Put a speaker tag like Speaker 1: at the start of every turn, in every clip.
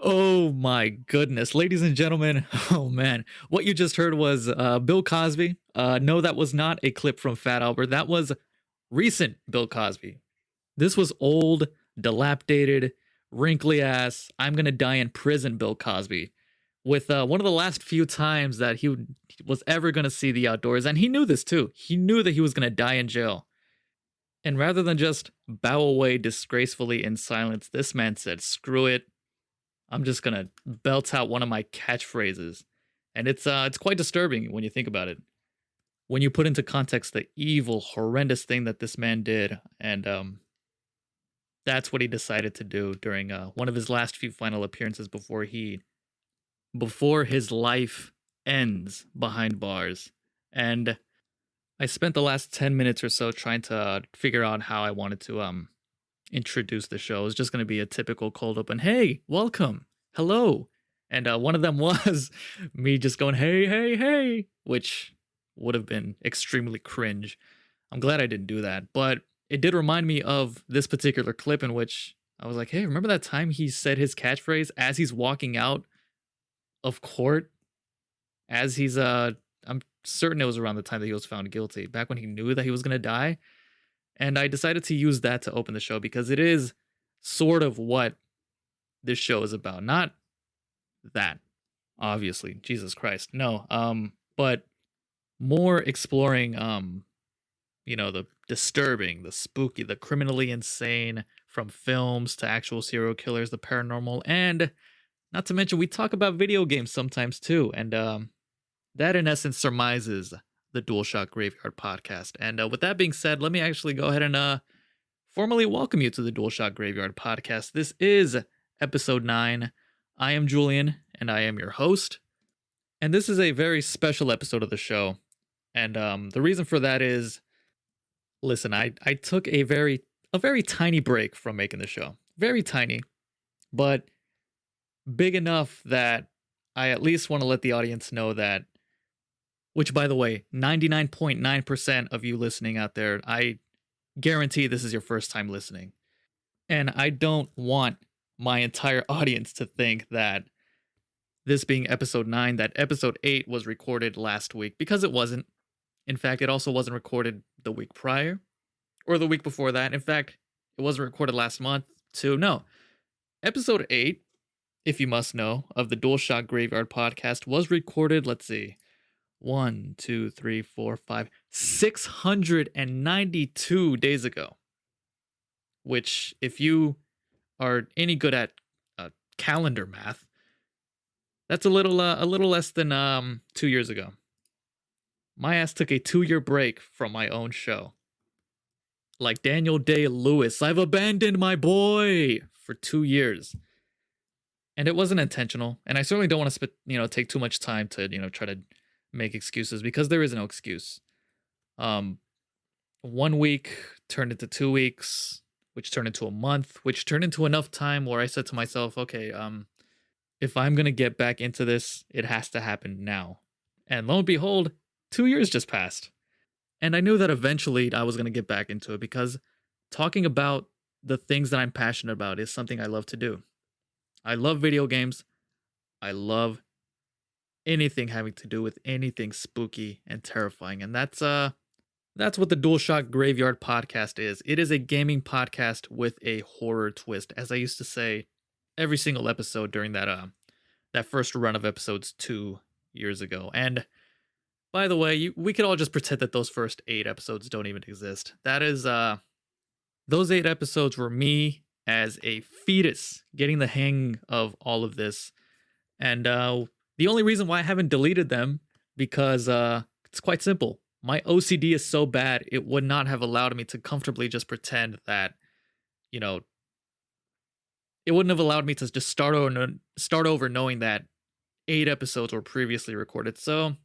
Speaker 1: Oh my goodness, ladies and gentlemen. Oh man, what you just heard was Bill Cosby. No, that was not a clip from Fat Albert. That was recent Bill Cosby. This was old, dilapidated, wrinkly ass, I'm gonna die in prison Bill Cosby. With one of the last few times that was ever gonna see the outdoors. And he knew this too. He knew that he was gonna die in jail. And rather than just bow away disgracefully in silence, this man said, screw it. I'm just gonna belt out one of my catchphrases. And it's quite disturbing when you think about it. When you put into context the evil, horrendous thing that this man did, and that's what he decided to do during one of his last few final appearances before his life ends behind bars. And I spent the last 10 minutes or so trying to figure out how I wanted to introduce the show. It was just going to be a typical cold open, hey, welcome, hello. And one of them was me just going, hey, hey, hey, which would have been extremely cringe. I'm glad I didn't do that. But it did remind me of this particular clip in which I was like, hey, remember that time he said his catchphrase as he's walking out of court? As he's, I'm certain it was around the time that he was found guilty, back when he knew that he was going to die. And I decided to use that to open the show because it is sort of what this show is about. Not that, obviously. Jesus Christ. No. But more exploring, the disturbing, the spooky, the criminally insane, from films to actual serial killers, the paranormal, and not to mention we talk about video games sometimes too. And that in essence surmises the DualShock Graveyard podcast. And with that being said, let me actually go ahead and formally welcome you to the DualShock Graveyard podcast. This is episode 9. I am Julian, and I am your host. And this is a very special episode of the show. And the reason for that is, listen, I took a very tiny break from making the show. Very tiny, but big enough that I at least want to let the audience know that, which, by the way, 99.9% of you listening out there, I guarantee this is your first time listening. And I don't want my entire audience to think that this being episode 9, that episode 8 was recorded last week, because it wasn't. In fact, it also wasn't recorded the week prior or the week before that. In fact, it wasn't recorded last month too. No. Episode 8, if you must know, of the DualShock Graveyard podcast was recorded, let's see, 1, 2, 3, 4, 5, 692 days ago. Which, if you are any good at calendar math, that's a little less than 2 years ago. My ass took a 2-year break from my own show. Like Daniel Day-Lewis, I've abandoned my boy for 2 years. And it wasn't intentional. And I certainly don't want to take too much time to, try to make excuses, because there is no excuse. 1 week turned into 2 weeks, which turned into a month, which turned into enough time where I said to myself, okay, if I'm going to get back into this, it has to happen now. And lo and behold, 2 years just passed. And I knew that eventually I was going to get back into it, because talking about the things that I'm passionate about is something I love to do. I love video games. I love anything having to do with anything spooky and terrifying. And that's what the DualShock Graveyard podcast is. It is a gaming podcast with a horror twist, as I used to say every single episode during that first run of episodes 2 years ago. And by the way, we could all just pretend that those first 8 episodes don't even exist. That is, those 8 episodes were me as a fetus getting the hang of all of this. And the only reason why I haven't deleted them, because it's quite simple. My OCD is so bad, it would not have allowed me to comfortably just pretend that, it wouldn't have allowed me to just start over knowing that 8 episodes were previously recorded. So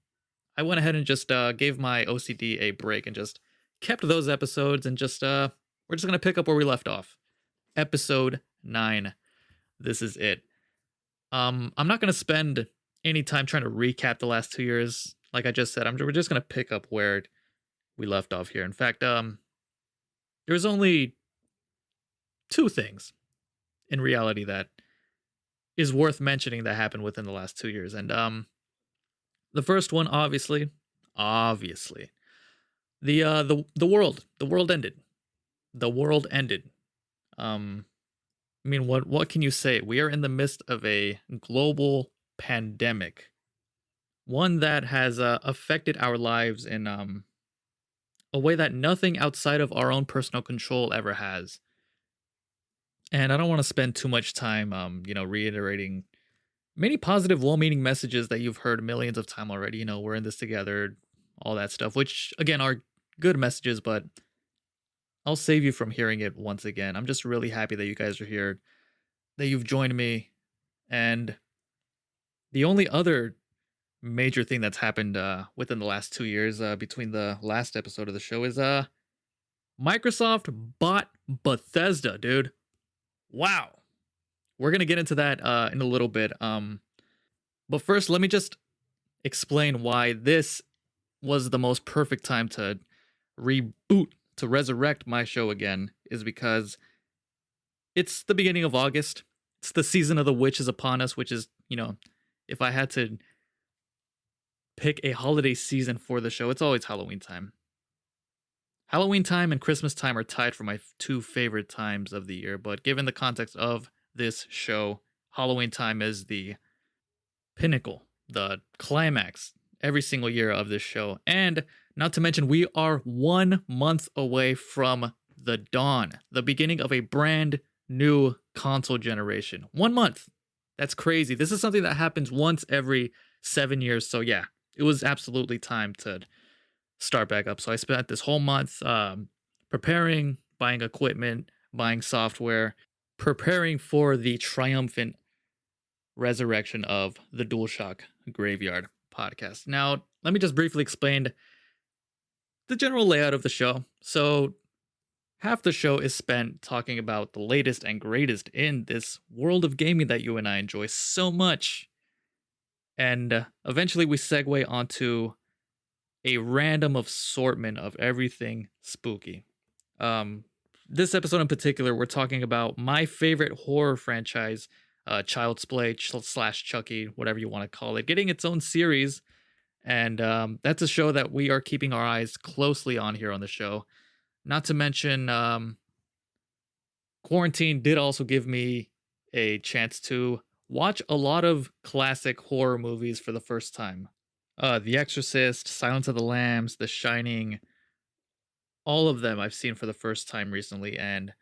Speaker 1: I went ahead and just gave my OCD a break and just kept those episodes, and just we're just going to pick up where we left off. Episode 9. This is it. I'm not going to spend any time trying to recap the last 2 years. Like I just said, we're just going to pick up where we left off here. In fact, there's only two things in reality that is worth mentioning that happened within the last 2 years. And the first one, obviously, the world ended. The world ended. Um, I mean, what can you say? We are in the midst of a global pandemic, one that has affected our lives in a way that nothing outside of our own personal control ever has. And I don't want to spend too much time, reiterating many positive, well-meaning messages that you've heard millions of times already. We're in this together, all that stuff, which again are good messages, but I'll save you from hearing it once again. I'm just really happy that you guys are here, that you've joined me, and the only other major thing that's happened within the last 2 years, between the last episode of the show, is Microsoft bought Bethesda, dude. Wow. We're gonna get into that in a little bit. But first, let me just explain why this was the most perfect time to reboot, to resurrect my show again, is because it's the beginning of August. It's the season of the witch is upon us, which is, if I had to pick a holiday season for the show, it's always Halloween time. Halloween time and Christmas time are tied for my two favorite times of the year, but given the context of this show, Halloween time is the pinnacle, the climax every single year of this show. And not to mention, we are 1 month away from the dawn, the beginning of a brand new console generation. 1 month. That's crazy. This is something that happens once every 7 years. So yeah, it was absolutely time to start back up. So I spent this whole month preparing, buying equipment, buying software, preparing for the triumphant resurrection of the DualShock Graveyard podcast. Now, let me just briefly explain the general layout of the show. So, half the show is spent talking about the latest and greatest in this world of gaming that you and I enjoy so much. And eventually we segue onto a random assortment of everything spooky. This episode in particular, we're talking about my favorite horror franchise, Child's Play slash Chucky, whatever you want to call it, getting its own series. And that's a show that we are keeping our eyes closely on here on the show. Not to mention, quarantine did also give me a chance to watch a lot of classic horror movies for the first time. The Exorcist, Silence of the Lambs, The Shining, all of them I've seen for the first time recently, and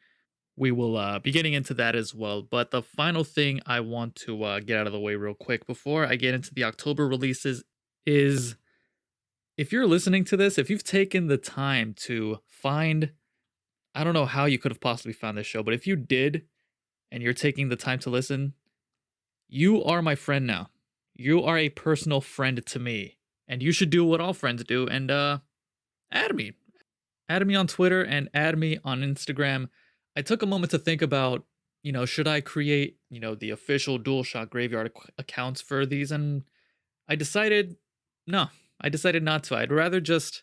Speaker 1: we will be getting into that as well. But the final thing I want to get out of the way real quick before I get into the October releases is, if you're listening to this, if you've taken the time to find, I don't know how you could have possibly found this show, but if you did and you're taking the time to listen, you are my friend now. You are a personal friend to me, and you should do what all friends do and add me. Add me on Twitter and add me on Instagram. I took a moment to think about, should I create, the official DualShock Graveyard accounts for these, and I decided no. I decided not to. I'd rather just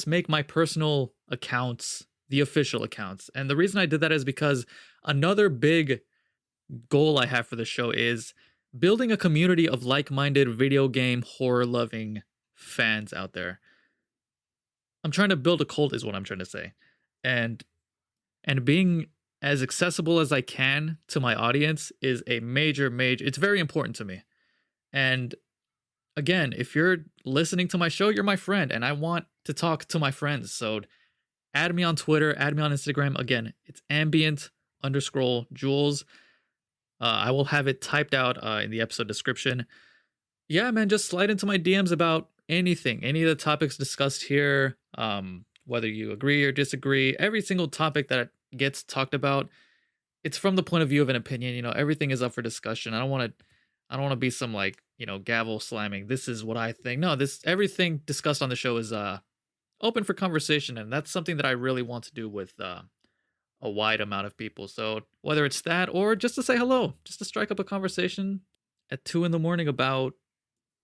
Speaker 1: make my personal accounts the official accounts. And the reason I did that is because another big goal I have for the show is building a community of like-minded video game horror loving fans out there. I'm trying to build a cult is what I'm trying to say. And being as accessible as I can to my audience is a major it's very important to me. And again, if you're listening to my show, you're my friend, and I want to talk to my friends. So add me on Twitter, add me on Instagram. Again, it's ambient_Jules. I will have it typed out in the episode description. Yeah, man, just slide into my DMs about anything, any of the topics discussed here, whether you agree or disagree. Every single topic that gets talked about, it's from the point of view of an opinion. Everything is up for discussion. I don't want to be some gavel slamming. This is what I think. No, everything discussed on the show is open for conversation, and that's something that I really want to do with a wide amount of people. So whether it's that or just to say hello, just to strike up a conversation at 2 a.m. about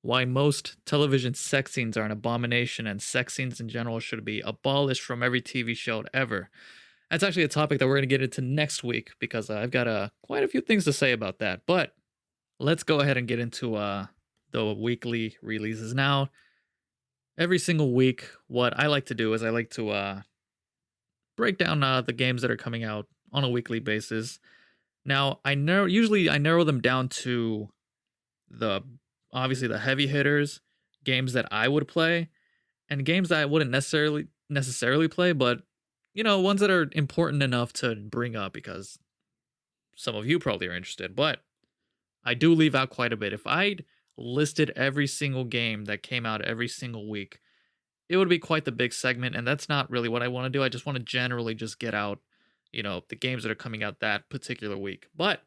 Speaker 1: why most television sex scenes are an abomination and sex scenes in general should be abolished from every TV show ever. That's actually a topic that we're going to get into next week because I've got quite a few things to say about that. But let's go ahead and get into the weekly releases now. Every single week, what I like to do is I like to break down the games that are coming out on a weekly basis. Now, I narrow them down to the obviously the heavy hitters, games that I would play, and games that I wouldn't necessarily play, but ones that are important enough to bring up because some of you probably are interested. But I do leave out quite a bit. If I'd listed every single game that came out every single week, it would be quite the big segment, and that's not really what I want to do. I just want to generally just get out, the games that are coming out that particular week. But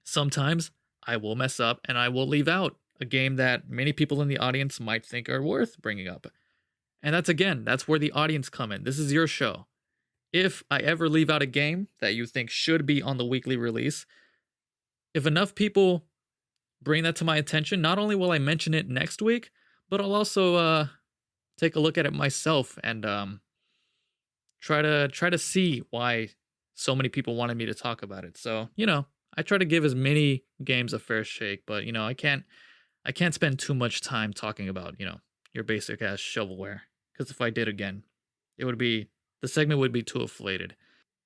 Speaker 1: sometimes I will mess up and I will leave out a game that many people in the audience might think are worth bringing up. And that's where the audience come in. This is your show. If I ever leave out a game that you think should be on the weekly release, if enough people bring that to my attention, not only will I mention it next week, but I'll also take a look at it myself and try to see why so many people wanted me to talk about it. So, I try to give as many games a fair shake, but I can't spend too much time talking about, your basic ass shovelware. Because if I did again, the segment would be too inflated.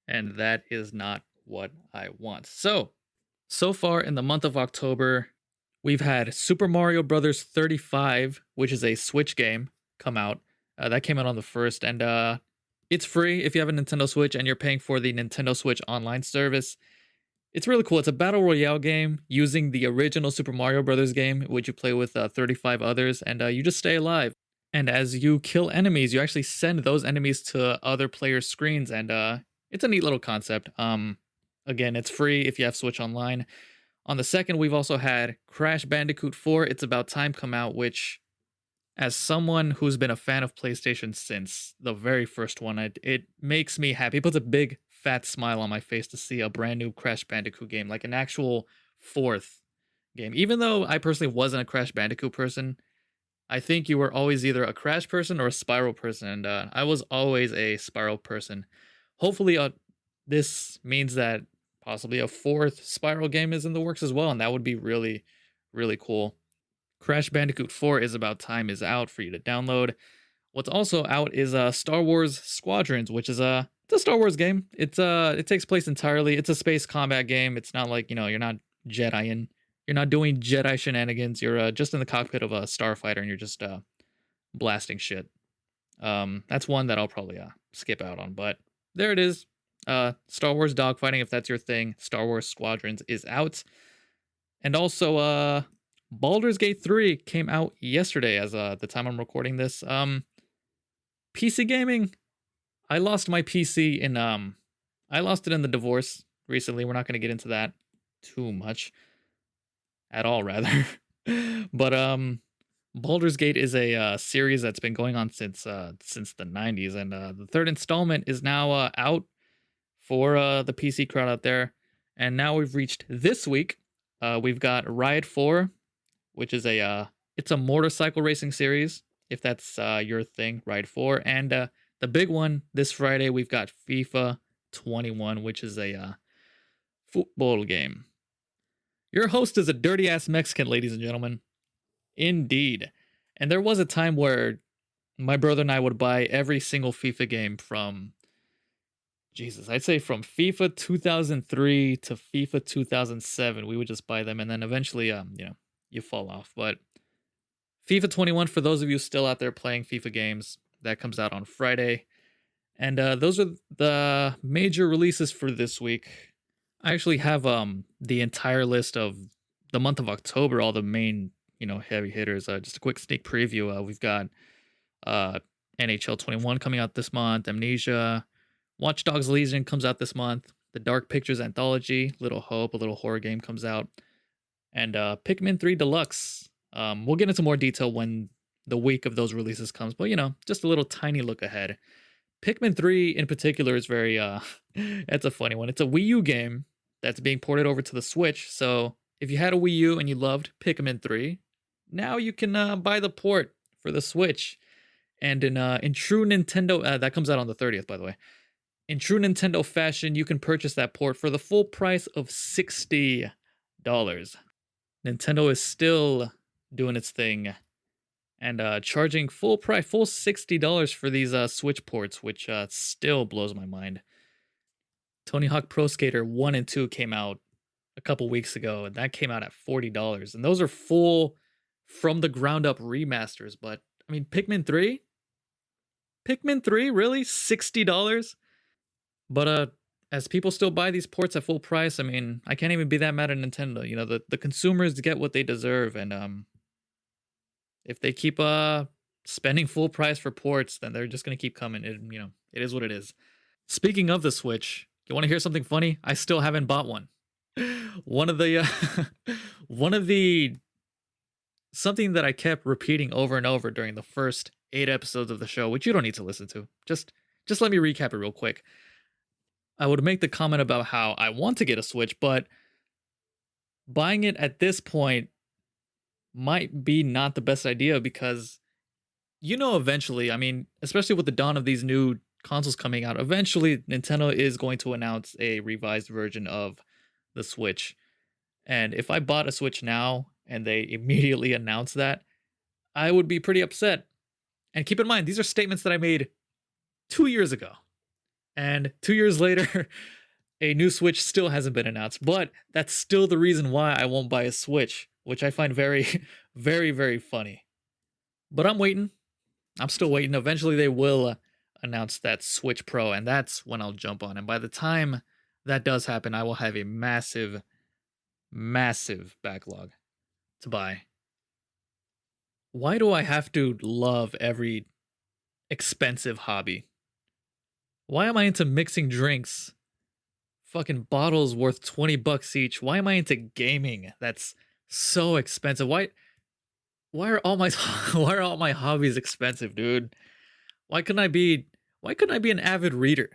Speaker 1: And that is not what I want. So far in the month of October, we've had Super Mario Brothers 35, which is a Switch game, come out. That came out on the 1st, and it's free if you have a Nintendo Switch and you're paying for the Nintendo Switch online service. It's really cool. It's a battle royale game using the original Super Mario Brothers game, which you play with 35 others, and you just stay alive. And as you kill enemies, you actually send those enemies to other players' screens, and it's a neat little concept. Again, it's free if you have Switch Online. On the 2nd, we've also had Crash Bandicoot 4, It's About Time come out, which, as someone who's been a fan of PlayStation since the very first one, it makes me happy. It puts a big fat smile on my face to see a brand new Crash Bandicoot game, like an actual 4th game. Even though I personally wasn't a Crash Bandicoot person, I think you were always either a Crash person or a Spiral person, and I was always a Spiral person. Hopefully, this means that possibly a 4th Spiral game is in the works as well, and that would be really, really cool. Crash Bandicoot 4 Is About Time is out for you to download. What's also out is Star Wars Squadrons, which is it's a Star Wars game. It takes place entirely. It's a space combat game. It's not like, you're not Jediing. You're not doing Jedi shenanigans. You're just in the cockpit of a starfighter and you're just blasting shit. That's one that I'll probably skip out on, but there it is. Star Wars dogfighting, if that's your thing. Star Wars Squadrons is out. And also Baldur's Gate 3 came out yesterday as the time I'm recording this. PC gaming, I lost my PC in I lost it in the divorce recently. We're not going to get into that too much at all, rather. But Baldur's Gate is a series that's been going on since the 90s, and the 3rd installment is now out for the PC crowd out there. And now we've reached this week. We've got Riot 4, which is it's a motorcycle racing series, if that's your thing, Riot 4. And the big one this Friday, we've got FIFA 21, which is a football game. Your host is a dirty ass Mexican, ladies and gentlemen. Indeed. And there was a time where my brother and I would buy every single FIFA game from, I'd say from FIFA 2003 to FIFA 2007. We would just buy them, and then eventually, you fall off. But FIFA 21, for those of you still out there playing FIFA games, that comes out on Friday. And those are the major releases for this week. I actually have the entire list of the month of October, all the main, heavy hitters. Just a quick sneak preview. We've got NHL 21 coming out this month, Amnesia, Watch Dogs Legion comes out this month, the Dark Pictures Anthology, Little Hope, a little horror game comes out, and Pikmin 3 Deluxe. We'll get into more detail when the week of those releases comes, but just a little tiny look ahead. Pikmin 3 in particular is very, it's a funny one. It's a Wii U game that's being ported over to the Switch, so if you had a Wii U and you loved Pikmin 3, now you can buy the port for the Switch. And in true Nintendo, that comes out on the 30th, by the way. In true Nintendo fashion, you can purchase that port for the full price of $60. Nintendo is still doing its thing and charging full price, full $60 for these Switch ports, which still blows my mind. Tony Hawk Pro Skater 1 and 2 came out a couple weeks ago, and that came out at $40. And those are full from the ground up remasters. But I mean, Pikmin 3? Pikmin 3, really? $60? But as people still buy these ports at full price, I mean, I can't even be that mad at Nintendo. You know, the consumers get what they deserve, and if they keep spending full price for ports, then they're just gonna keep coming. It is what it is. Speaking of the Switch, you want to hear something funny? I still haven't bought one. One of the one of the something that I kept repeating over and over during the first 8 episodes of the show, which you don't need to listen to. Just let me recap it real quick. I would make the comment about how I want to get a Switch, but buying it at this point might be not the best idea because, eventually, I mean, especially with the dawn of these new consoles coming out, eventually Nintendo is going to announce a revised version of the Switch. And if I bought a Switch now and they immediately announce that, I would be pretty upset. And keep in mind, these are statements that I made 2 years ago. And 2 years later, a new Switch still hasn't been announced. But that's still the reason why I won't buy a Switch, which I find very, very, very funny. But I'm waiting. I'm still waiting. Eventually, they will announce that Switch Pro, and that's when I'll jump on. And by the time that does happen, I will have a massive, massive backlog to buy. Why do I have to love every expensive hobby? Why am I into mixing drinks? Fucking bottles worth $20 each. Why am I into gaming? That's so expensive. Why are all my why are all my hobbies expensive, dude? Why couldn't I be an avid reader?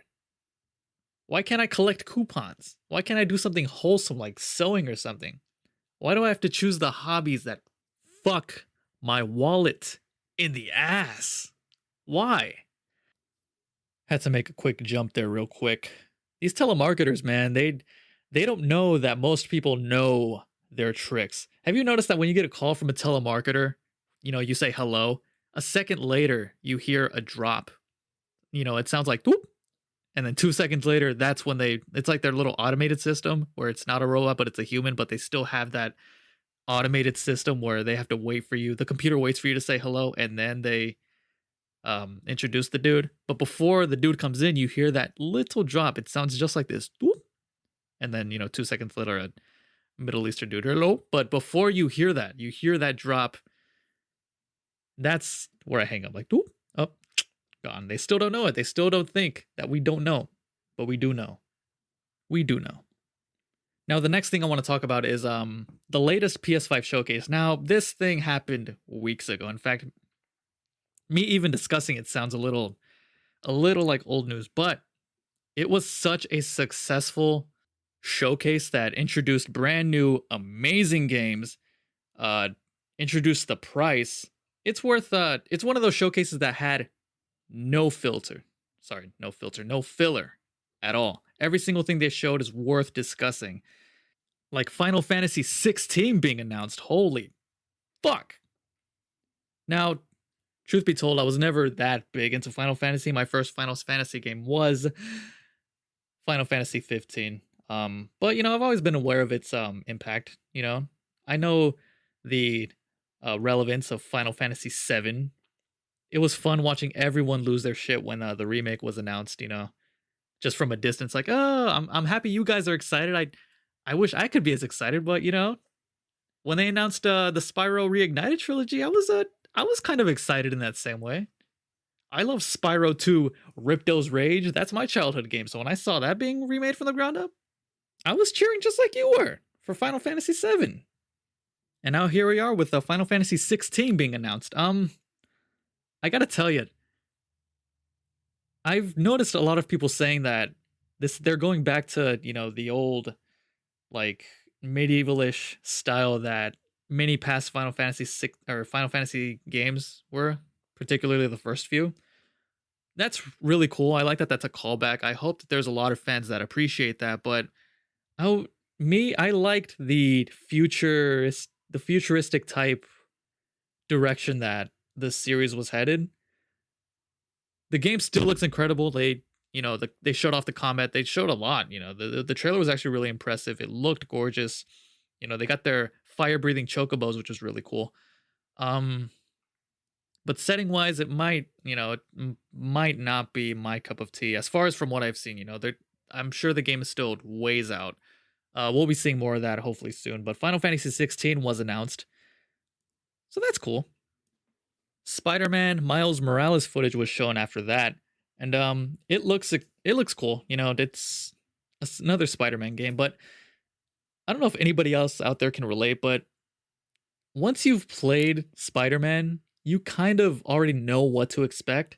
Speaker 1: Why can't I collect coupons? Why can't I do something wholesome like sewing or something? Why do I have to choose the hobbies that fuck my wallet in the ass? Why? Had to make a quick jump there real quick. These telemarketers, man, they don't know that most people know their tricks. Have you noticed that when you get a call from a telemarketer, you say hello, a second later you hear a drop. It sounds like whoop, and then 2 seconds later, that's when it's like their little automated system where it's not a robot, but it's a human, but they still have that automated system where they have to wait for you. The computer waits for you to say hello, and then they introduce the dude. But before the dude comes in, you hear that little drop. It sounds just like this. Whoop. And then, 2 seconds later, a Middle Eastern dude, hello. But before you hear that drop, that's where I hang up. Like, whoop, up, gone. They still don't know it. They still don't think that we don't know. But we do know. We do know. Now, the next thing I want to talk about is the latest PS5 showcase. Now, this thing happened weeks ago. In fact, me even discussing it sounds a little like old news, but it was such a successful showcase that introduced brand new amazing games, introduced the price. It's one of those showcases that had no filler at all. Every single thing they showed is worth discussing. Like Final Fantasy 16 being announced. Holy fuck. Now, truth be told, I was never that big into Final Fantasy. My first Final Fantasy game was Final Fantasy 15. But I've always been aware of its impact. I know the relevance of Final Fantasy 7. It was fun watching everyone lose their shit when the remake was announced. Just from a distance, like, oh, I'm happy you guys are excited. I wish I could be as excited, but when they announced the Spyro Reignited trilogy, I was kind of excited in that same way. I love Spyro 2 Ripto's Rage. That's my childhood game. So when I saw that being remade from the ground up, I was cheering just like you were for Final Fantasy 7. And now here we are with Final Fantasy 16 being announced. I gotta tell you, I've noticed a lot of people saying that they're going back to, the old, like, medievalish style that many past Final Fantasy 6 or Final Fantasy games were, particularly the first few. That's really cool. I like that that's a callback. I hope that there's a lot of fans that appreciate that, but oh, I liked the futuristic type direction that the series was headed. The game still looks incredible. They showed off the combat. They showed a lot. The trailer was actually really impressive. It looked gorgeous. They got their fire breathing chocobos, which was really cool. Um, but setting wise, it might not be my cup of tea as far as from what I've seen. I'm sure the game is still ways out. We'll be seeing more of that hopefully soon. But Final Fantasy 16 was announced, so that's cool. Spider-Man Miles Morales footage was shown after that, and it looks cool. It's another Spider-Man game, but I don't know if anybody else out there can relate, but once you've played Spider-Man, you kind of already know what to expect.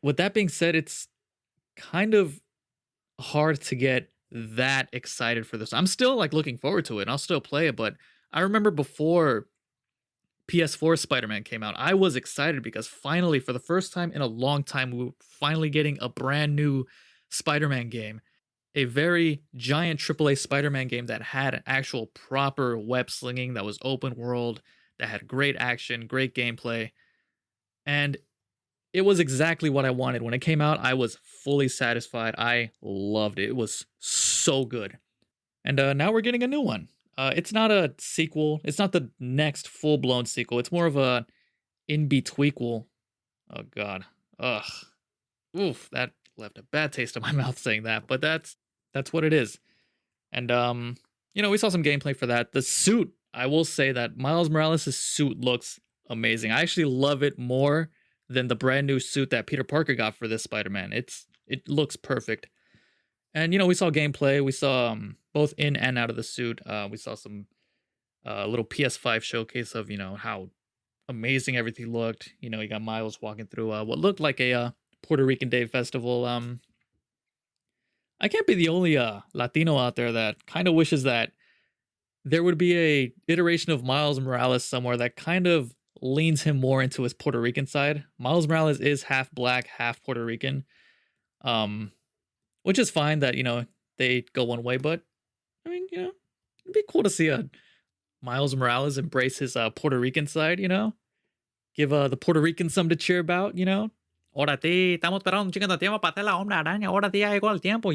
Speaker 1: With that being said, it's kind of hard to get that excited for this. I'm still like looking forward to it, and I'll still play it, but I remember before PS4 Spider-Man came out, I was excited because finally, for the first time in a long time, we were finally getting a brand new Spider-Man game. A very giant AAA Spider-Man game that had an actual proper web slinging, that was open world, that had great action, great gameplay, and it was exactly what I wanted. When it came out, I was fully satisfied. I loved it. It was so good. And now we're getting a new one. It's not a sequel. It's not the next full-blown sequel. It's more of a in-betweequel. Oh god. Ugh. Oof, that left a bad taste in my mouth saying that, but that's what it is. And we saw some gameplay for that. The suit, I will say that Miles Morales' suit looks amazing. I actually love it more than the brand new suit that Peter Parker got for this Spider-Man. It looks perfect. And we saw gameplay. We saw both in and out of the suit. We saw some little PS5 showcase of how amazing everything looked. You got Miles walking through what looked like a Puerto Rican Day festival. I can't be the only Latino out there that kind of wishes that there would be a iteration of Miles Morales somewhere that kind of leans him more into his Puerto Rican side. Miles Morales is half black, half Puerto Rican. Which is fine that, they go one way, but I mean, it'd be cool to see a Miles Morales embrace his Puerto Rican side, give the Puerto Ricans something to cheer about, Ahora ti, estamos esperando un chingo de tiempo para hacer la hombre araña. Ahora ti ya llegó el tiempo,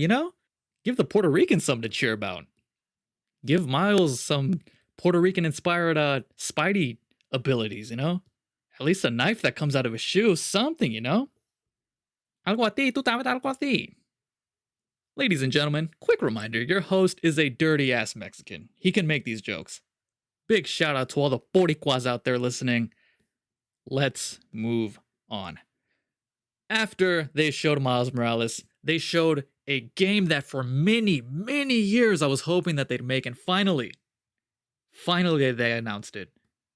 Speaker 1: Give the Puerto Ricans something to cheer about. Give Miles some Puerto Rican inspired Spidey abilities, At least a knife that comes out of his shoe, something, Algo a ti, tú sabes algo a ti. Ladies and gentlemen, quick reminder, your host is a dirty-ass Mexican. He can make these jokes. Big shout out to all the Boricuas out there listening. Let's move on. After they showed Miles Morales, they showed a game that for many, many years I was hoping that they'd make, and finally they announced it.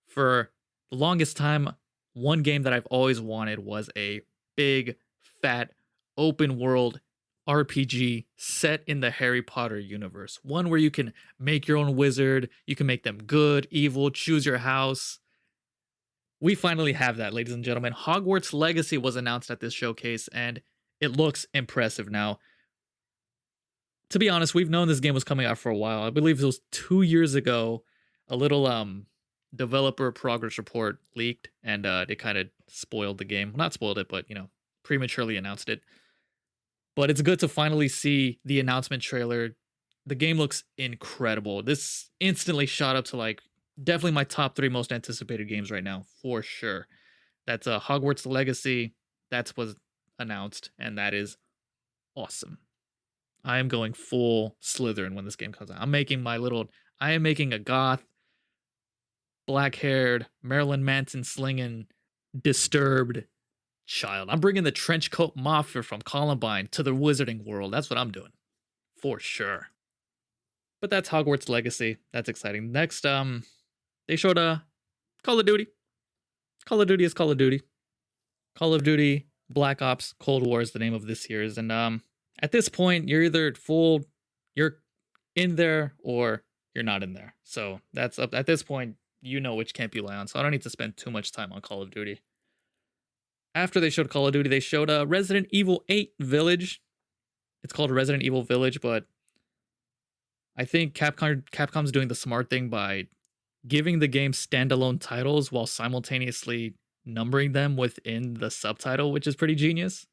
Speaker 1: For the longest time, one game that I've always wanted was a big, fat, open world RPG set in the Harry Potter universe. One where you can make your own wizard, you can make them good, evil, choose your house. We finally have that, ladies and gentlemen. Hogwarts Legacy was announced at this showcase, and it looks impressive now. To be honest, we've known this game was coming out for a while. I believe it was 2 years ago, a little developer progress report leaked, and it kind of spoiled the game. Not spoiled it, but, prematurely announced it. But it's good to finally see the announcement trailer. The game looks incredible. This instantly shot up to definitely my top 3 most anticipated games right now, for sure. That's Hogwarts Legacy. That's was announced, and that is awesome. I am going full Slytherin when this game comes out. I am making a goth, black-haired, Marilyn Manson slinging, disturbed child. I'm bringing the trench coat mafia from Columbine to the wizarding world. That's what I'm doing, for sure. But that's Hogwarts Legacy. That's exciting. Next, they showed Call of Duty. Call of Duty is Call of Duty. Call of Duty Black Ops Cold War is the name of this year's, and at this point, you're either you're in there or you're not in there. So that's up at this point, you know which camp you lie on. So I don't need to spend too much time on Call of Duty. After they showed Call of Duty, they showed Resident Evil 8 Village. It's called Resident Evil Village, but I think Capcom's doing the smart thing by giving the game standalone titles while simultaneously numbering them within the subtitle, which is pretty genius.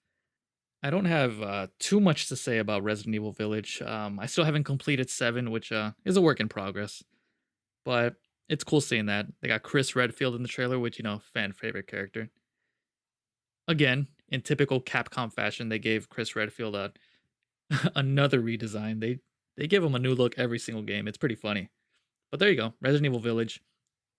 Speaker 1: I don't have too much to say about Resident Evil Village. I still haven't completed 7, which is a work in progress. But it's cool seeing that. They got Chris Redfield in the trailer, which, fan favorite character. Again, in typical Capcom fashion, they gave Chris Redfield another redesign. They give him a new look every single game. It's pretty funny. But there you go, Resident Evil Village.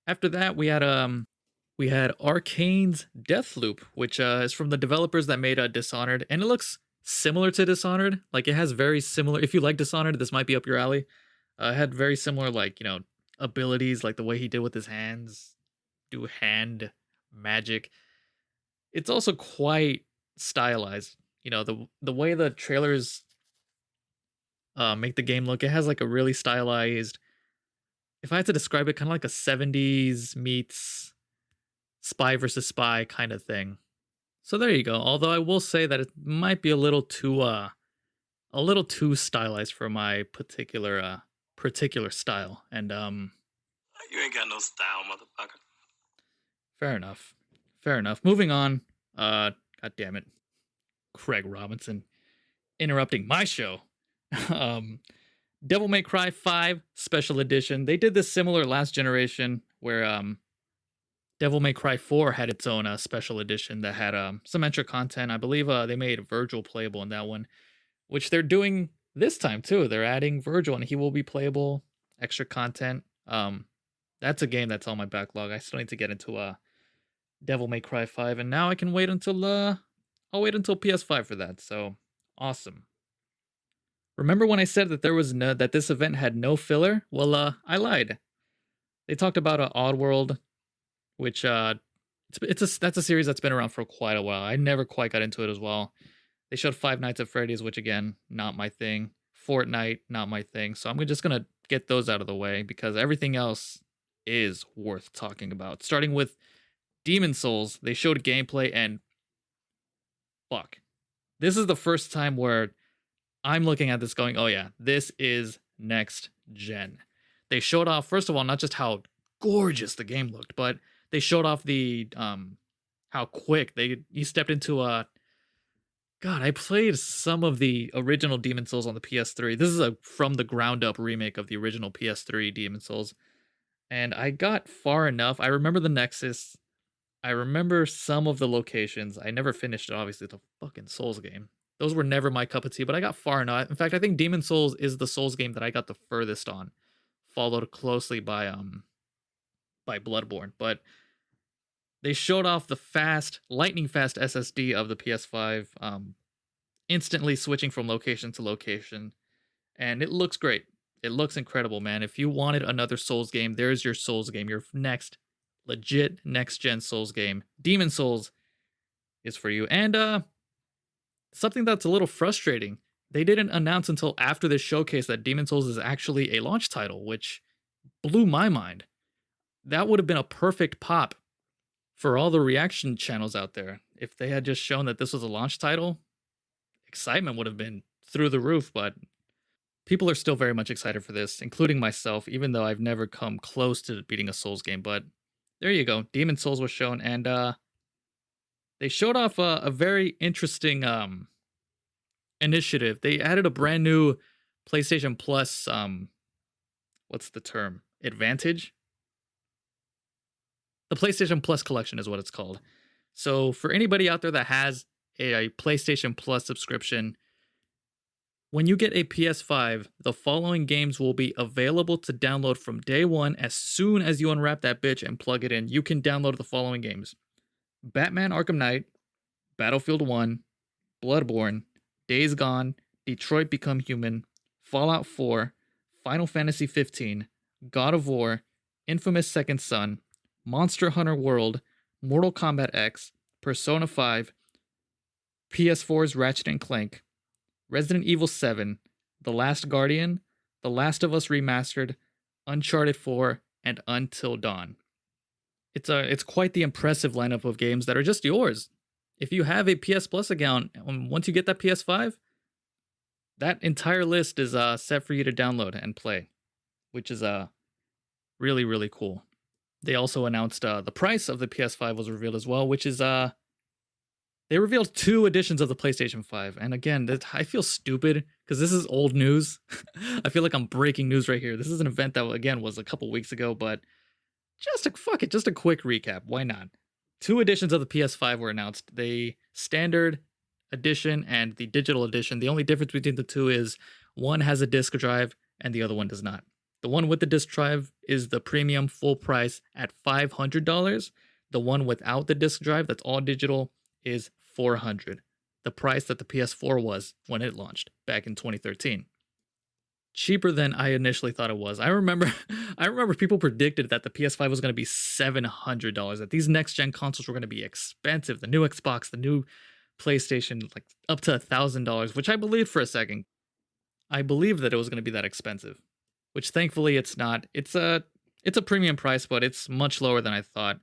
Speaker 1: After that, we had Arcane's Deathloop, which is from the developers that made Dishonored, and it looks similar to Dishonored. Like, it has very similar. If you like Dishonored, this might be up your alley. It had very similar, abilities, like the way he did with his hands, do hand magic. It's also quite stylized. The way the trailers make the game look. It has like a really stylized. If I had to describe it, kind of like a 70s meets Spy versus Spy kind of thing. So there you go. Although I will say that it might be a little too stylized for my particular style. And
Speaker 2: you ain't got no style, motherfucker.
Speaker 1: Fair enough. Moving on. God damn it, Craig Robinson, interrupting my show. Devil May Cry 5 Special Edition. They did this similar last generation where Devil May Cry 4 had its own special edition that had some extra content. I believe they made Virgil playable in that one, which they're doing this time too. They're adding Virgil and he will be playable, extra content. That's a game that's on my backlog. I still need to get into Devil May Cry 5, and now I can wait until I'll wait until PS5 for that. So awesome. Remember when I said that that this event had no filler? Well, I lied. They talked about Oddworld, which that's a series that's been around for quite a while. I never quite got into it as well. They showed Five Nights at Freddy's, which again, not my thing. Fortnite, not my thing. So I'm just gonna get those out of the way because everything else is worth talking about. Starting with Demon Souls, they showed gameplay and fuck. This is the first time where I'm looking at this going, oh yeah, this is next gen. They showed off, first of all, not just how gorgeous the game looked, but they showed off the how quick you stepped into God, I played some of the original Demon Souls on the PS3. This is a from the ground up remake of the original PS3 Demon Souls. And I got far enough. I remember the Nexus. I remember some of the locations. I never finished it, obviously. It's a fucking Souls game. Those were never my cup of tea, but I got far enough. In fact, I think Demon Souls is the Souls game that I got the furthest on, followed closely by Bloodborne. But they showed off the lightning fast SSD of the PS5, instantly switching from location to location, and it looks great. It looks incredible, man. If you wanted another Souls game, there's your Souls game. Your legit next-gen Souls game. Demon Souls is for you. And something that's a little frustrating, they didn't announce until after this showcase that Demon Souls is actually a launch title, which blew my mind. That would have been a perfect pop for all the reaction channels out there. If they had just shown that this was a launch title, excitement would have been through the roof, but people are still very much excited for this, including myself, even though I've never come close to beating a Souls game. But there you go. Demon Souls was shown, and they showed off a very interesting initiative. They added a brand new PlayStation Plus, what's the term? Advantage? The PlayStation Plus collection is what it's called. So for anybody out there that has a PlayStation Plus subscription, when you get a PS5, the following games will be available to download from day one. As soon as you unwrap that bitch and plug it in, you can download the following games: Batman Arkham Knight, Battlefield 1, Bloodborne, Days Gone, Detroit Become Human, Fallout 4, Final Fantasy 15, God of War, Infamous Second Son, Monster Hunter World, Mortal Kombat X, Persona 5, PS4's Ratchet & Clank, Resident Evil 7, The Last Guardian, The Last of Us Remastered, Uncharted 4, and Until Dawn. It's quite the impressive lineup of games that are just yours. If you have a PS Plus account, once you get that PS5, that entire list is set for you to download and play, which is really really cool. They also announced the price of the PS5 was revealed as well, which is they revealed two editions of the PlayStation 5. And again, I feel stupid because this is old news. I feel like I'm breaking news right here. This is an event that again was a couple weeks ago, but just a quick recap. Why not? Two editions of the PS5 were announced. The standard edition and the digital edition. The only difference between the two is one has a disc drive and the other one does not. The one with the disc drive is the premium full price at $500. The one without the disc drive, that's all digital, is $400. The price that the PS4 was when it launched back in 2013. Cheaper than I initially thought it was. I remember people predicted that the PS5 was going to be $700, that these next gen consoles were going to be expensive. The new Xbox, the new PlayStation, like up to $1,000, which I believed for a second. I believed that it was going to be that expensive, which thankfully it's not. It's a premium price, but it's much lower than I thought.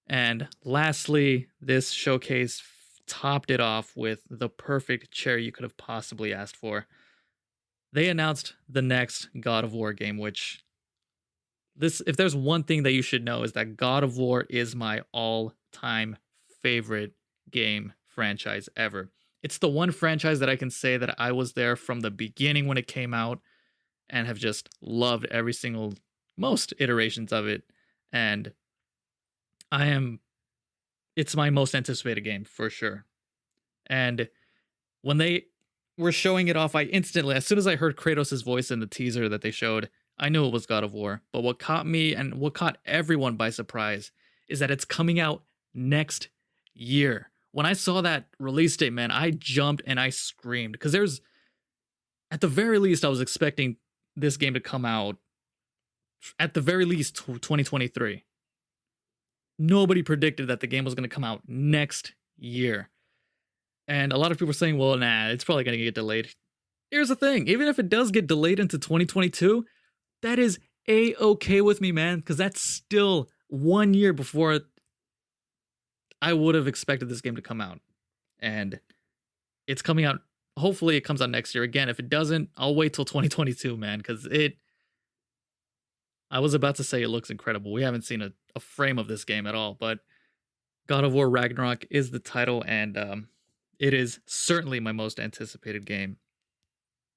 Speaker 1: And lastly, this showcase topped it off with the perfect cherry you could have possibly asked for. They announced the next God of War game, which if there's one thing that you should know is that God of War is my all-time favorite game franchise ever. It's the one franchise that I can say that I was there from the beginning when it came out and have just loved most iterations of it. And it's my most anticipated game for sure. And when they were showing it off, I instantly, as soon as I heard Kratos' voice in the teaser that they showed, I knew it was God of War. But what caught me and what caught everyone by surprise is that it's coming out next year. When I saw that release date, man, I jumped and I screamed because at the very least, I was expecting this game to come out at the very least 2023. Nobody predicted that the game was going to come out next year. And a lot of people are saying, well, nah, it's probably going to get delayed. Here's the thing. Even if it does get delayed into 2022, that is A-okay with me, man, because that's still 1 year before I would have expected this game to come out. And it's coming out. Hopefully it comes out next year. Again, if it doesn't, I'll wait till 2022, man, because I was about to say it looks incredible. We haven't seen a frame of this game at all, but God of War Ragnarok is the title, and it is certainly my most anticipated game,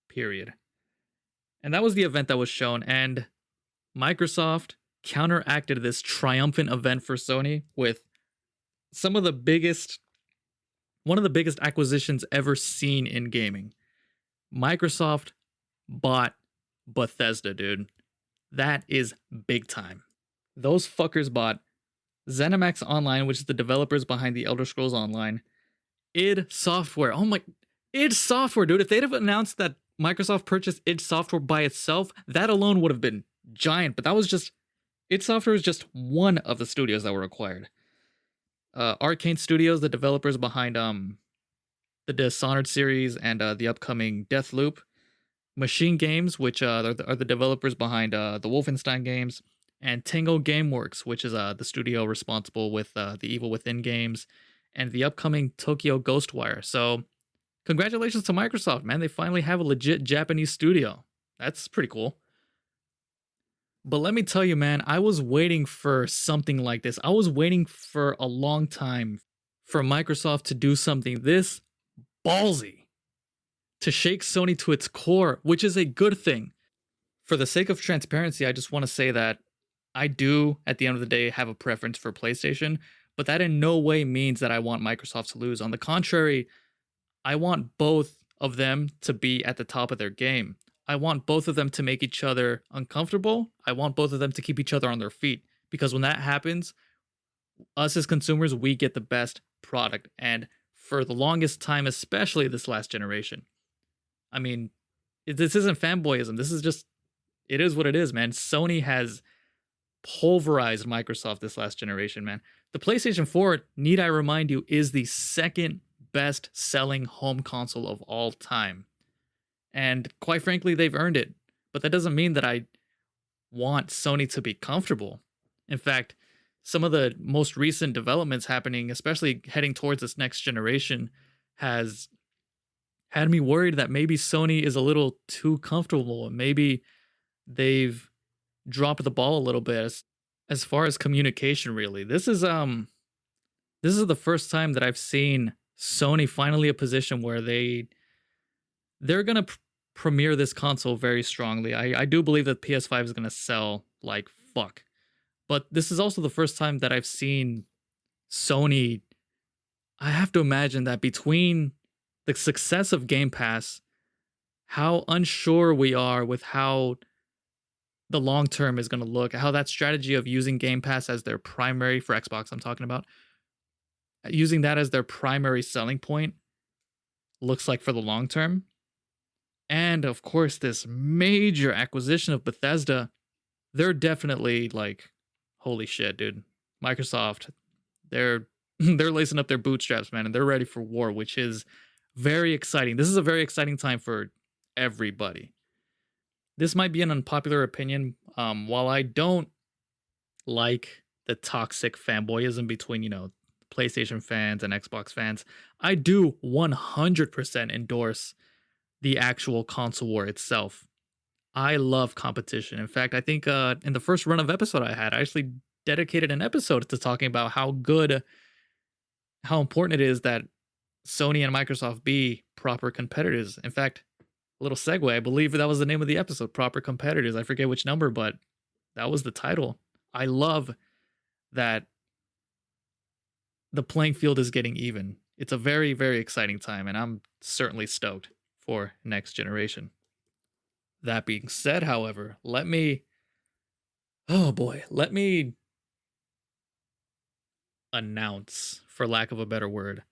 Speaker 1: period. And that was the event that was shown, and Microsoft counteracted this triumphant event for Sony with one of the biggest acquisitions ever seen in gaming. Microsoft bought Bethesda, dude. That is big time. Those fuckers bought ZeniMax Online, which is the developers behind the Elder Scrolls Online, id Software. id Software, dude. If they'd have announced that Microsoft purchased id Software by itself, that alone would have been giant. But id Software is just one of the studios that were acquired. Arcane Studios, the developers behind the Dishonored series and the upcoming Deathloop. Machine Games, which are the developers behind the Wolfenstein games. And Tango Gameworks, which is the studio responsible with the Evil Within games and the upcoming Tokyo Ghostwire. So, congratulations to Microsoft, man. They finally have a legit Japanese studio. That's pretty cool. But let me tell you, man, I was waiting for something like this. I was waiting for a long time for Microsoft to do something this ballsy, to shake Sony to its core, which is a good thing. For the sake of transparency, I just want to say that I do, at the end of the day, have a preference for PlayStation, but that in no way means that I want Microsoft to lose. On the contrary, I want both of them to be at the top of their game. I want both of them to make each other uncomfortable. I want both of them to keep each other on their feet, because when that happens, us as consumers, we get the best product. And for the longest time, especially this last generation, I mean, this isn't fanboyism. This is just, it is what it is, man. Sony has pulverized Microsoft this last generation, man. The PlayStation 4, need I remind you, is the second best selling home console of all time. And quite frankly, they've earned it. But that doesn't mean that I want Sony to be comfortable. In fact, some of the most recent developments happening, especially heading towards this next generation, has had me worried that maybe Sony is a little too comfortable and maybe they've dropped the ball a little bit as far as communication really. This is the first time that I've seen Sony finally a position where they're going to premiere this console very strongly. I do believe that PS5 is going to sell like fuck. But this is also the first time that I've seen Sony. I have to imagine that between the success of Game Pass, how unsure we are with how the long term is going to look, how that strategy of using Game Pass as their primary for Xbox, I'm talking about, using that as their primary selling point looks like for the long term. And of course, this major acquisition of Bethesda, they're definitely like, holy shit, dude. Microsoft, they're they're lacing up their bootstraps, man, and they're ready for war, which is very exciting. This is a very exciting time for everybody. This might be an unpopular opinion. While I don't like the toxic fanboyism between, PlayStation fans and Xbox fans, I do 100% endorse the actual console war itself. I love competition. In fact, I think in the first run of episode I had, I actually dedicated an episode to talking about how important it is that Sony and Microsoft be proper competitors. In fact, a little segue, I believe that was the name of the episode, Proper Competitors. I forget which number, but that was the title. I love that the playing field is getting even. It's a very, very exciting time, and I'm certainly stoked for next generation. That being said, however, let me announce, for lack of a better word,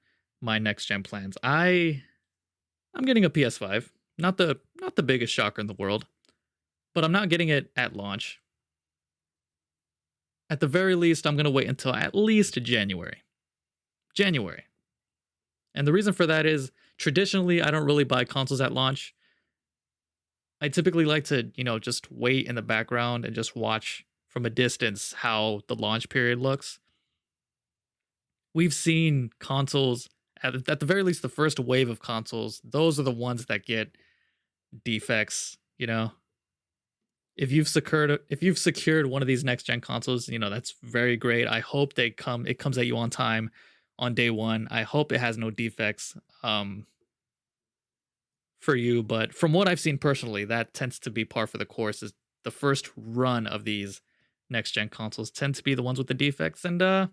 Speaker 1: my next gen plans. I'm getting a PS5. Not the biggest shocker in the world, but I'm not getting it at launch. At the very least, I'm going to wait until at least January. January. And the reason for that is traditionally I don't really buy consoles at launch. I typically like to, just wait in the background and just watch from a distance how the launch period looks. We've seen consoles at the very least the first wave of consoles, those are the ones that get defects, If you've secured one of these next gen consoles, that's very great. I hope it comes at you on time on day one. I hope it has no defects for you, but from what I've seen personally, that tends to be par for the course. Is the first run of these next gen consoles tend to be the ones with the defects, and I'd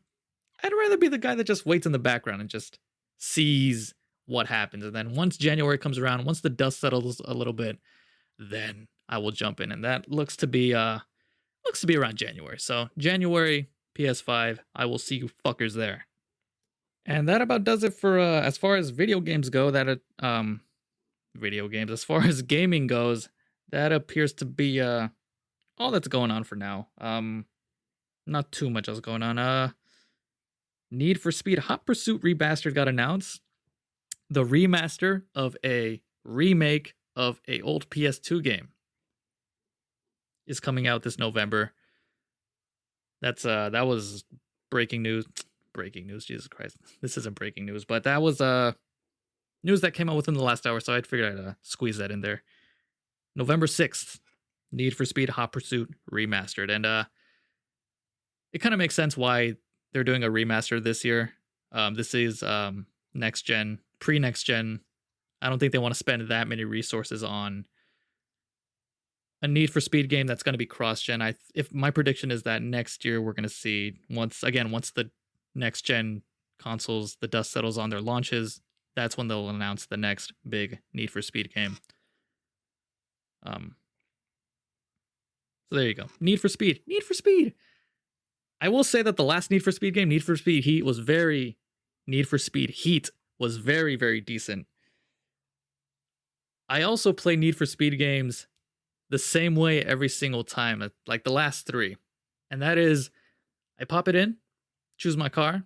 Speaker 1: rather be the guy that just waits in the background and just sees what happens. And then once January comes around, once the dust settles a little bit, then I will jump in. And that looks to be around January. So January, PS5, I will see you fuckers there. And that about does it for as far as video games go. As far as gaming goes, that appears to be all that's going on for now. Not too much else going on. Need for Speed Hot Pursuit Remastered got announced. The remaster of a remake of a old PS2 game is coming out this November. That was breaking news. Breaking news, Jesus Christ. This isn't breaking news, but that was news that came out within the last hour, so I figured I'd squeeze that in there. November 6th, Need for Speed Hot Pursuit Remastered. And it kind of makes sense why they're doing a remaster this year. This is next gen, pre-next gen. I don't think they want to spend that many resources on a Need for Speed game that's going to be cross-gen. If my prediction is that next year we're going to see once the next gen consoles, the dust settles on their launches, that's when they'll announce the next big Need for Speed game. So there you go. Need for Speed. Need for Speed. I will say that the last Need for Speed game, Need for Speed Heat, was very very, very decent. I also play Need for Speed games the same way every single time, like the last three. And that is, I pop it in, choose my car,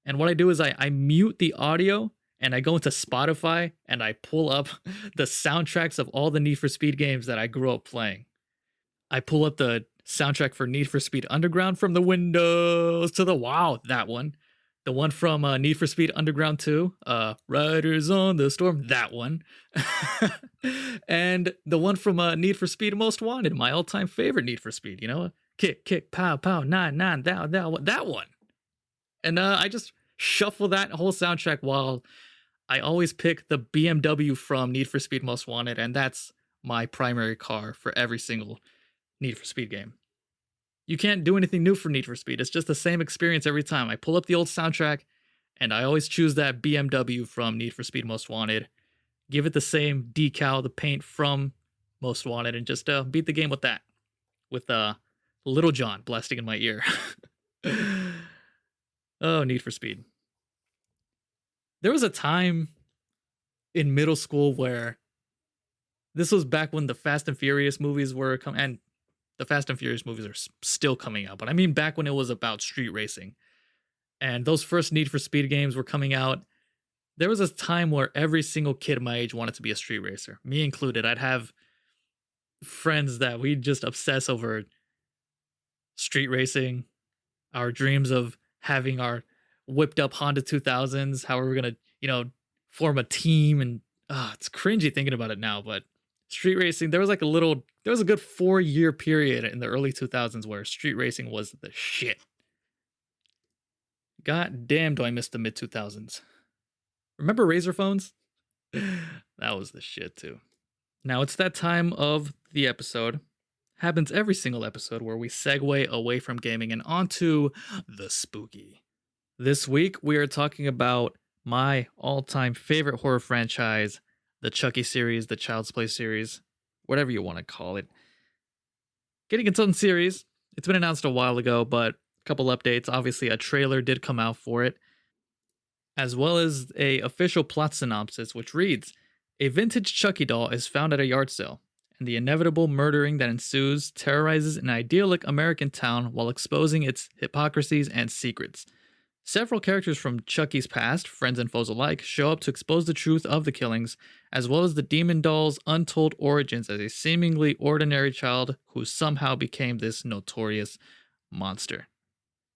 Speaker 1: and what I do is I mute the audio and I go into Spotify and I pull up the soundtracks of all the Need for Speed games that I grew up playing. I pull up the soundtrack for Need for Speed Underground from the windows to the wow, that one. The one from Need for Speed Underground 2, Riders on the Storm, that one. And the one from Need for Speed Most Wanted, my all time favorite Need for Speed, kick, kick, pow, pow, nine, nine, that one. And I just shuffle that whole soundtrack while I always pick the BMW from Need for Speed Most Wanted, and that's my primary car for every single Need for Speed game. You can't do anything new for Need for Speed. It's just the same experience every time. I pull up the old soundtrack and I always choose that BMW from Need for Speed Most Wanted. Give it the same decal, the paint from Most Wanted, and just beat the game with that. With Little John blasting in my ear. Oh, Need for Speed. There was a time in middle school where this was back when the Fast and Furious movies were coming, and the Fast and Furious movies are still coming out, but I mean back when it was about street racing. And those first Need for Speed games were coming out. There was a time where every single kid my age wanted to be a street racer, me included. I'd have friends that we'd just obsess over street racing, our dreams of having our whipped up Honda 2000s, how we were going to, form a team. And it's cringy thinking about it now, but street racing, there was a good 4-year period in the early 2000s where street racing was the shit. God damn, do I miss the mid 2000s. Remember Razor phones? That was the shit too. Now it's that time of the episode. Happens every single episode where we segue away from gaming and onto the spooky. This week we are talking about my all-time favorite horror franchise, the Chucky series, the Child's Play series, whatever you want to call it. Getting its own series. It's been announced a while ago, but a couple updates. Obviously, a trailer did come out for it, as well as a official plot synopsis, which reads, a vintage Chucky doll is found at a yard sale, and the inevitable murdering that ensues terrorizes an idyllic American town while exposing its hypocrisies and secrets. Several characters from Chucky's past, friends and foes alike, show up to expose the truth of the killings, as well as the demon doll's untold origins as a seemingly ordinary child who somehow became this notorious monster.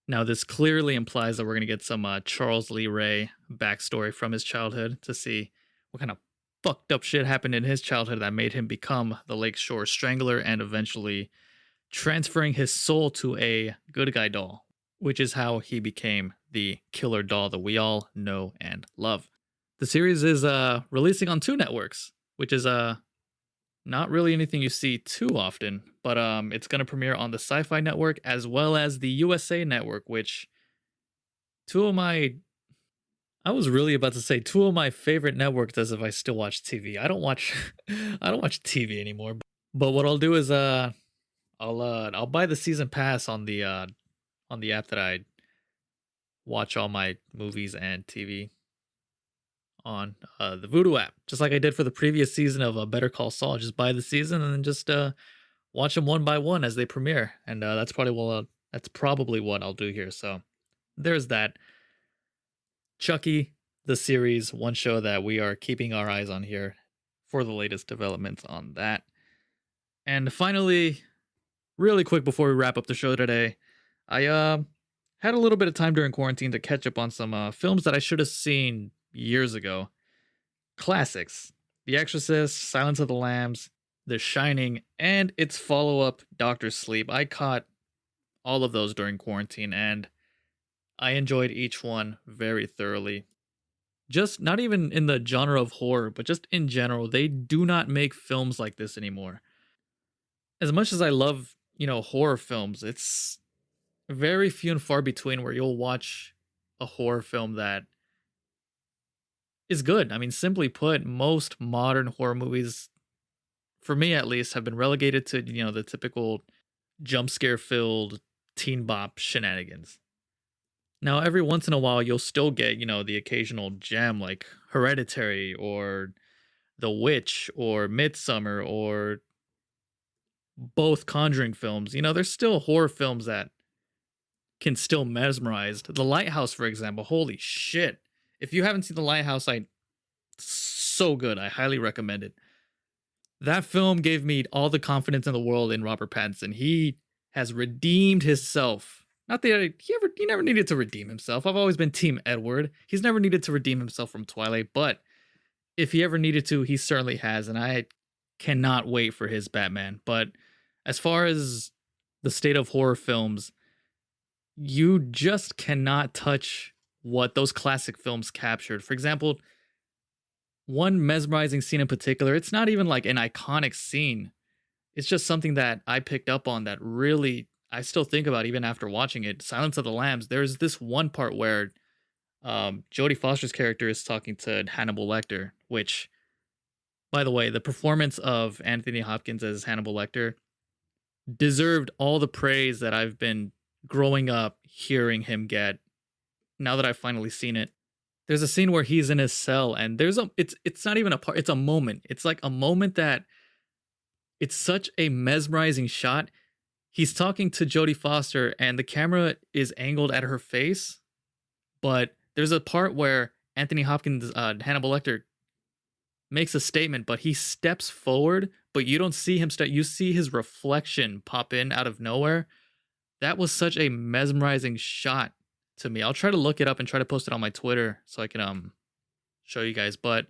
Speaker 1: Now, this clearly implies that we're going to get some Charles Lee Ray backstory from his childhood to see what kind of fucked up shit happened in his childhood that made him become the Lakeshore Strangler and eventually transferring his soul to a good guy doll, which is how he became the killer doll that we all know and love. The series is releasing on 2 networks, which is not really anything you see too often, but it's going to premiere on the Sci-Fi Network as well as the USA Network, which I was really about to say 2 of my favorite networks as if I still watch TV. I don't watch I don't watch TV anymore. But what I'll do is I'll buy the season pass on the app that I watch all my movies and TV on, the Vudu app, just like I did for the previous season of Better Call Saul. Just buy the season and then just watch them one by one as they premiere, and that's probably what I'll do here. So there's that. Chucky, the series, one show that we are keeping our eyes on here for the latest developments on that. And finally, really quick before we wrap up the show today, I had a little bit of time during quarantine to catch up on some films that I should have seen years ago. Classics: The Exorcist, Silence of the Lambs, The Shining, and its follow-up, Doctor Sleep. I caught all of those during quarantine, and I enjoyed each one very thoroughly. Just not even in the genre of horror, but just in general, they do not make films like this anymore. As much as I love, horror films, it's very few and far between where you'll watch a horror film that is good. I mean, simply put, most modern horror movies, for me at least, have been relegated to, the typical jump scare filled teen bop shenanigans. Now, every once in a while, you'll still get, the occasional gem like Hereditary or The Witch or Midsummer or both Conjuring films. There's still horror films that can still mesmerize. The Lighthouse, for example, holy shit. If you haven't seen The Lighthouse, so good. I highly recommend it. That film gave me all the confidence in the world in Robert Pattinson. He has redeemed himself. Not that he never needed to redeem himself. I've always been Team Edward. He's never needed to redeem himself from Twilight, but if he ever needed to, he certainly has, and I cannot wait for his Batman. But as far as the state of horror films, you just cannot touch what those classic films captured. For example, one mesmerizing scene in particular, it's not even like an iconic scene. It's just something that I picked up on that really I still think about even after watching it. Silence of the Lambs. There's this one part where Jodie Foster's character is talking to Hannibal Lecter, which, by the way, the performance of Anthony Hopkins as Hannibal Lecter deserved all the praise that I've been growing up hearing him get. Now that I've finally seen it, there's a scene where he's in his cell, and it's not even a part. It's a moment. It's like a moment that it's such a mesmerizing shot. He's talking to Jodie Foster, and the camera is angled at her face, but there's a part where Anthony Hopkins, Hannibal Lecter, makes a statement, but he steps forward, but you don't see him step. You see his reflection pop in out of nowhere. That was such a mesmerizing shot to me. I'll try to look it up and try to post it on my Twitter so I can show you guys. But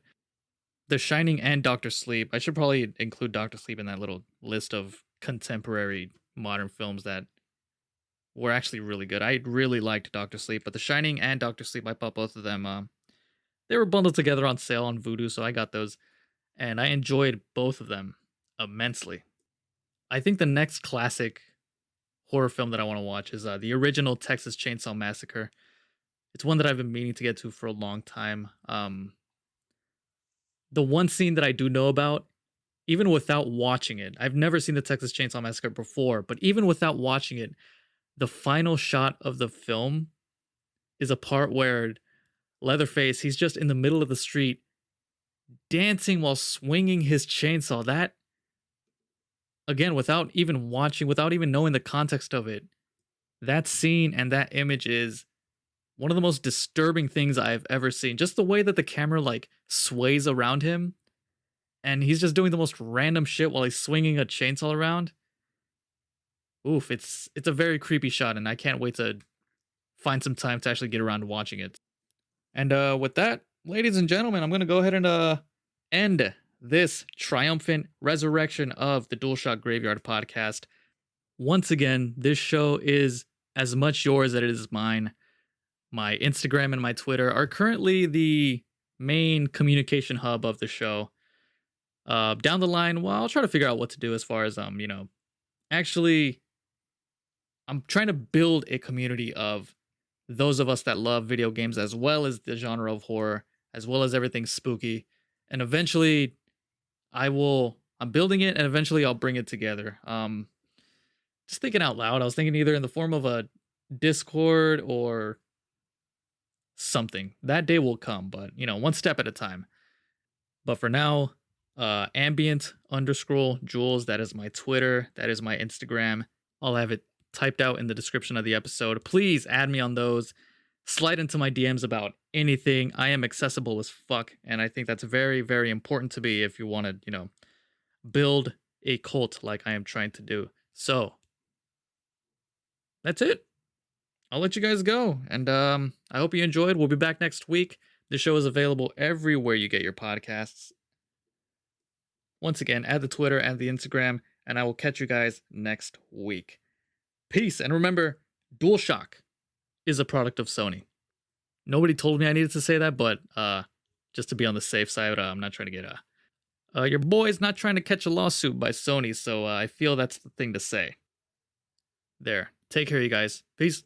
Speaker 1: The Shining and Doctor Sleep, I should probably include Doctor Sleep in that little list of contemporary modern films that were actually really good. I really liked Doctor Sleep, but The Shining and Doctor Sleep, I bought both of them. They were bundled together on sale on Vudu, so I got those, and I enjoyed both of them immensely. I think the next classic horror film that I want to watch is the original Texas Chainsaw Massacre. It's one that I've been meaning to get to for a long time. The one scene that I do know about, even without watching it, I've never seen the Texas Chainsaw Massacre before, but even without watching it, the final shot of the film is a part where Leatherface, he's just in the middle of the street dancing while swinging his chainsaw. That, again, without even watching, without even knowing the context of it, that scene and that image is one of the most disturbing things I've ever seen. Just the way that the camera like sways around him and he's just doing the most random shit while he's swinging a chainsaw around. Oof, it's a very creepy shot, and I can't wait to find some time to actually get around to watching it. And with that, ladies and gentlemen, I'm gonna go ahead and end this triumphant resurrection of the DualShock Graveyard podcast. Once again, this show is as much yours as it is mine. My Instagram and my Twitter are currently the main communication hub of the show. Down the line, well, I'll try to figure out what to do as far as actually, I'm trying to build a community of those of us that love video games as well as the genre of horror, as well as everything spooky. And eventually I'm building it, and eventually I'll bring it together. Just thinking out loud, I was thinking either in the form of a Discord or something. That day will come, but one step at a time. But for now, ambient underscore Jules, that is my Twitter, that is my Instagram. I'll have it typed out in the description of the episode. Please add me on those. Slide into my DMs about anything. I am accessible as fuck, and I think that's very, very important to be if you want to, build a cult like I am trying to do. So that's it. I'll let you guys go, and I hope you enjoyed. We'll be back next week. The show is available everywhere you get your podcasts. Once again, add the Twitter and the Instagram, and I will catch you guys next week. Peace, and remember, DualShock is a product of Sony. Nobody told me I needed to say that, but just to be on the safe side, I'm not trying to get your boy's not trying to catch a lawsuit by Sony, so I feel that's the thing to say. There. Take care, you guys. Peace.